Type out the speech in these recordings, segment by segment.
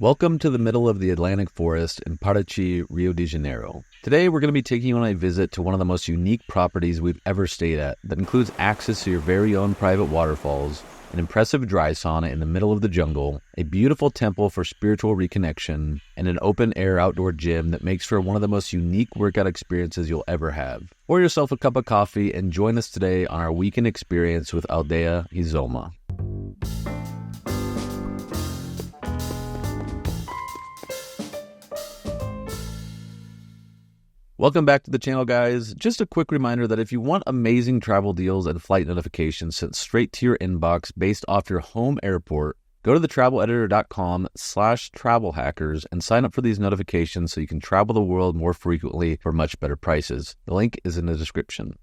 Welcome to the middle of the Atlantic forest in Paraty, Rio de Janeiro. Today we're going to be taking you on a visit to one of the most unique properties we've ever stayed at that includes access to your very own private waterfalls, an impressive dry sauna in the middle of the jungle, a beautiful temple for spiritual reconnection, and an open-air outdoor gym that makes for one of the most unique workout experiences you'll ever have. Pour yourself a cup of coffee and join us today on our weekend experience with Aldeia Rizoma. Welcome back to the channel, guys. Just a quick reminder that if you want amazing travel deals and flight notifications sent straight to your inbox based off your home airport, go to thetraveleditor.com/travelhackers and sign up for these notifications so you can travel the world more frequently for much better prices. The link is in the description.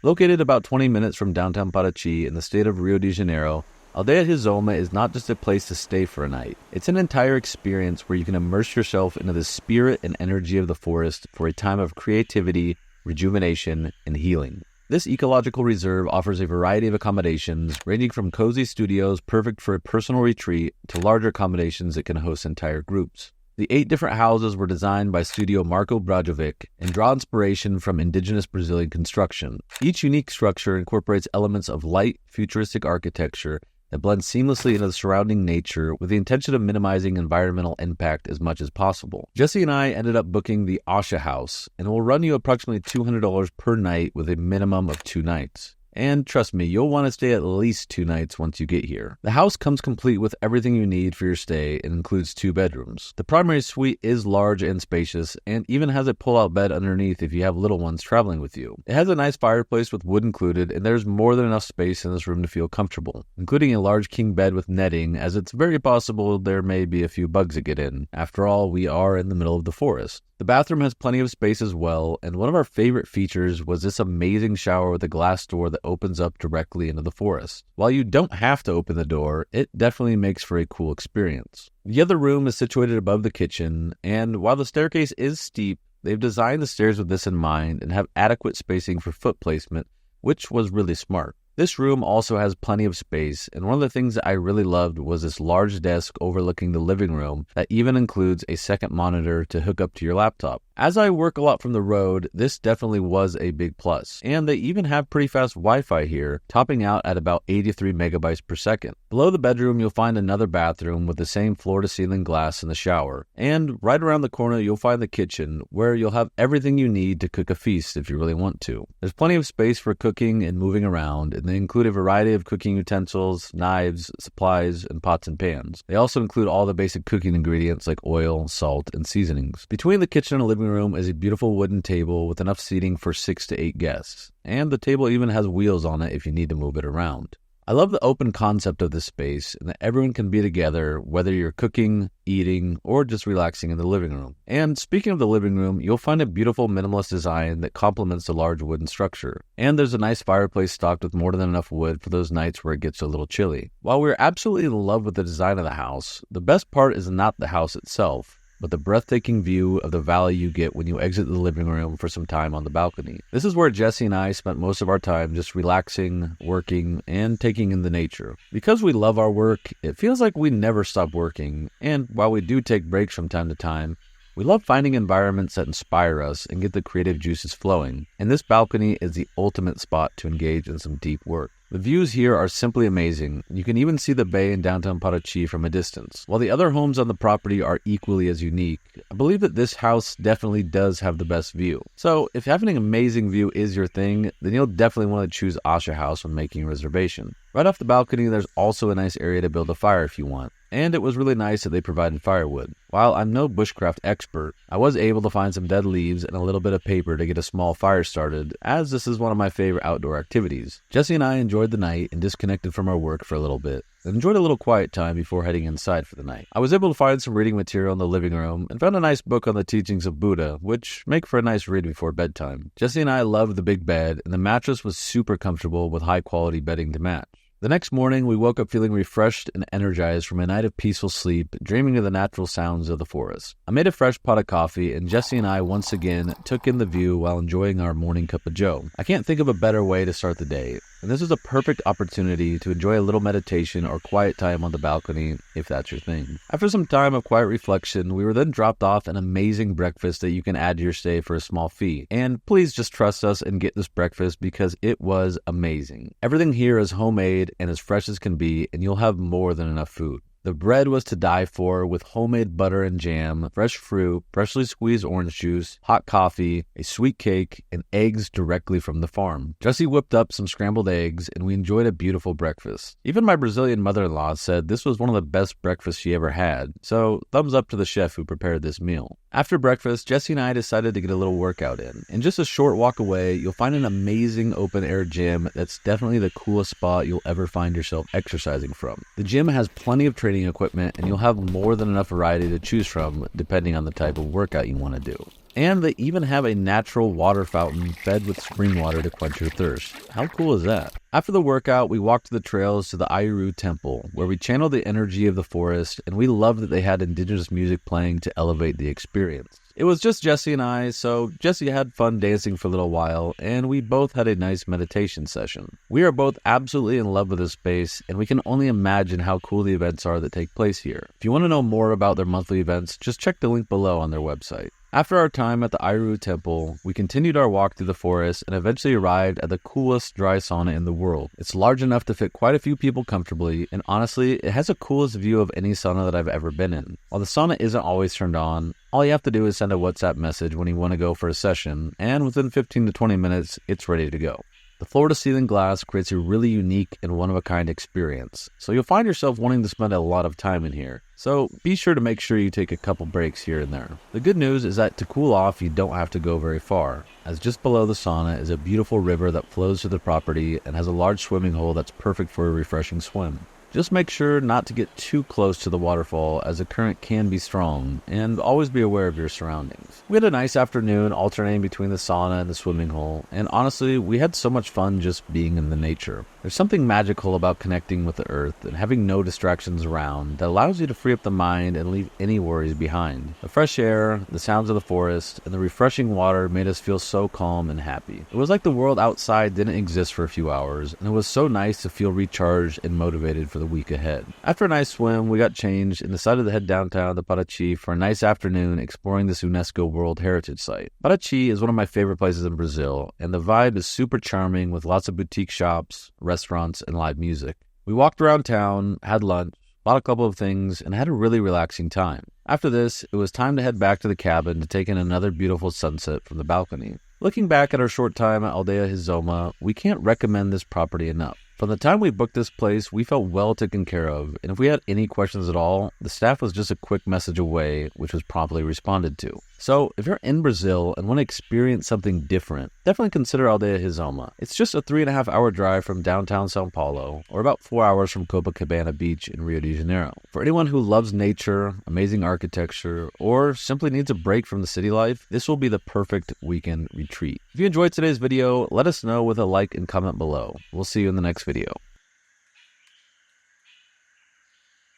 Located about 20 minutes from downtown Paraty in the state of Rio de Janeiro, Aldeia Rizoma is not just a place to stay for a night. It's an entire experience where you can immerse yourself into the spirit and energy of the forest for a time of creativity, rejuvenation, and healing. This ecological reserve offers a variety of accommodations, ranging from cozy studios perfect for a personal retreat to larger accommodations that can host entire groups. The 8 different houses were designed by studio Marco Brajovic and draw inspiration from indigenous Brazilian construction. Each unique structure incorporates elements of light, futuristic architecture that blends seamlessly into the surrounding nature with the intention of minimizing environmental impact as much as possible. Jessi and I ended up booking the Asha House, and it will run you approximately $200 per night with a minimum of 2 nights. And trust me, you'll want to stay at least 2 nights once you get here. The house comes complete with everything you need for your stay and includes 2 bedrooms. The primary suite is large and spacious and even has a pull-out bed underneath if you have little ones traveling with you. It has a nice fireplace with wood included, and there's more than enough space in this room to feel comfortable, including a large king bed with netting, as it's very possible there may be a few bugs that get in. After all, we are in the middle of the forest. The bathroom has plenty of space as well, and one of our favorite features was this amazing shower with a glass door that opens up directly into the forest. While you don't have to open the door, it definitely makes for a cool experience. The other room is situated above the kitchen, and while the staircase is steep, they've designed the stairs with this in mind and have adequate spacing for foot placement, which was really smart. This room also has plenty of space, and one of the things that I really loved was this large desk overlooking the living room that even includes a second monitor to hook up to your laptop. As I work a lot from the road, this definitely was a big plus, and they even have pretty fast Wi-Fi here, topping out at about 83 megabytes per second. Below the bedroom, you'll find another bathroom with the same floor-to-ceiling glass in the shower, and right around the corner, you'll find the kitchen, where you'll have everything you need to cook a feast if you really want to. There's plenty of space for cooking and moving around, and they include a variety of cooking utensils, knives, supplies, and pots and pans. They also include all the basic cooking ingredients like oil, salt, and seasonings. Between the kitchen and living room is a beautiful wooden table with enough seating for 6 to 8 guests, and the table even has wheels on it if you need to move it around. I love the open concept of this space and that everyone can be together, whether you're cooking, eating, or just relaxing in the living room. And speaking of the living room, you'll find a beautiful minimalist design that complements the large wooden structure. And there's a nice fireplace stocked with more than enough wood for those nights where it gets a little chilly. While we're absolutely in love with the design of the house, the best part is not the house itself, but the breathtaking view of the valley you get when you exit the living room for some time on the balcony. This is where Jessi and I spent most of our time just relaxing, working, and taking in the nature. Because we love our work, it feels like we never stop working, and while we do take breaks from time to time, we love finding environments that inspire us and get the creative juices flowing, and this balcony is the ultimate spot to engage in some deep work. The views here are simply amazing. You can even see the bay in downtown Paraty from a distance. While the other homes on the property are equally as unique, I believe that this house definitely does have the best view. So if having an amazing view is your thing, then you'll definitely want to choose Asha House when making a reservation. Right off the balcony, there's also a nice area to build a fire if you want. And it was really nice that they provided firewood. While I'm no bushcraft expert, I was able to find some dead leaves and a little bit of paper to get a small fire started, as this is one of my favorite outdoor activities. Jessi and I enjoyed the night and disconnected from our work for a little bit, and enjoyed a little quiet time before heading inside for the night. I was able to find some reading material in the living room and found a nice book on the teachings of Buddha, which make for a nice read before bedtime. Jessi and I loved the big bed, and the mattress was super comfortable with high quality bedding to match. The next morning, we woke up feeling refreshed and energized from a night of peaceful sleep, dreaming of the natural sounds of the forest. I made a fresh pot of coffee, and Jessi and I once again took in the view while enjoying our morning cup of joe. I can't think of a better way to start the day. and this is a perfect opportunity to enjoy a little meditation or quiet time on the balcony if that's your thing. After some time of quiet reflection, we were then dropped off an amazing breakfast that you can add to your stay for a small fee. And please just trust us and get this breakfast because it was amazing. Everything here is homemade and as fresh as can be, and you'll have more than enough food. The bread was to die for with homemade butter and jam, fresh fruit, freshly squeezed orange juice, hot coffee, a sweet cake, and eggs directly from the farm. Jessi whipped up some scrambled eggs, and we enjoyed a beautiful breakfast. Even my Brazilian mother-in-law said this was one of the best breakfasts she ever had, so thumbs up to the chef who prepared this meal. After breakfast, Jessi and I decided to get a little workout in. In just a short walk away, you'll find an amazing open-air gym that's definitely the coolest spot you'll ever find yourself exercising from. The gym has plenty of training equipment, and you'll have more than enough variety to choose from depending on the type of workout you want to do. And they even have a natural water fountain fed with spring water to quench your thirst. How cool is that? After the workout, we walked the trails to the Airu Temple, where we channeled the energy of the forest, and we loved that they had indigenous music playing to elevate the experience. It was just Jessi and I, so Jessi had fun dancing for a little while, and we both had a nice meditation session. We are both absolutely in love with this space, and we can only imagine how cool the events are that take place here. If you want to know more about their monthly events, just check the link below on their website. After our time at the Airu Temple, we continued our walk through the forest and eventually arrived at the coolest dry sauna in the world. It's large enough to fit quite a few people comfortably, and honestly, it has the coolest view of any sauna that I've ever been in. While the sauna isn't always turned on, all you have to do is send a WhatsApp message when you want to go for a session, and within 15 to 20 minutes, it's ready to go. The floor-to-ceiling glass creates a really unique and one-of-a-kind experience, so you'll find yourself wanting to spend a lot of time in here. So be sure to make sure you take a couple breaks here and there. The good news is that to cool off, you don't have to go very far, as just below the sauna is a beautiful river that flows to the property and has a large swimming hole that's perfect for a refreshing swim. Just make sure not to get too close to the waterfall as the current can be strong, and always be aware of your surroundings. We had a nice afternoon alternating between the sauna and the swimming hole, and honestly, we had so much fun just being in the nature. There's something magical about connecting with the earth and having no distractions around that allows you to free up the mind and leave any worries behind. The fresh air, the sounds of the forest, and the refreshing water made us feel so calm and happy. It was like the world outside didn't exist for a few hours, and it was so nice to feel recharged and motivated for the week ahead. After a nice swim, we got changed and decided to head downtown to Paraty for a nice afternoon exploring this UNESCO World Heritage Site. Paraty is one of my favorite places in Brazil, and the vibe is super charming with lots of boutique shops, restaurants, and live music. We walked around town, had lunch, bought a couple of things, and had a really relaxing time. After this, it was time to head back to the cabin to take in another beautiful sunset from the balcony. Looking back at our short time at Aldeia Rizoma, we can't recommend this property enough. From the time we booked this place, we felt well taken care of, and if we had any questions at all, the staff was just a quick message away, which was promptly responded to. So, if you're in Brazil and want to experience something different, definitely consider Aldeia Rizoma. It's just a 3.5-hour drive from downtown São Paulo, or about 4 hours from Copacabana Beach in Rio de Janeiro. For anyone who loves nature, amazing architecture, or simply needs a break from the city life, this will be the perfect weekend retreat. If you enjoyed today's video, let us know with a like and comment below. We'll see you in the next video.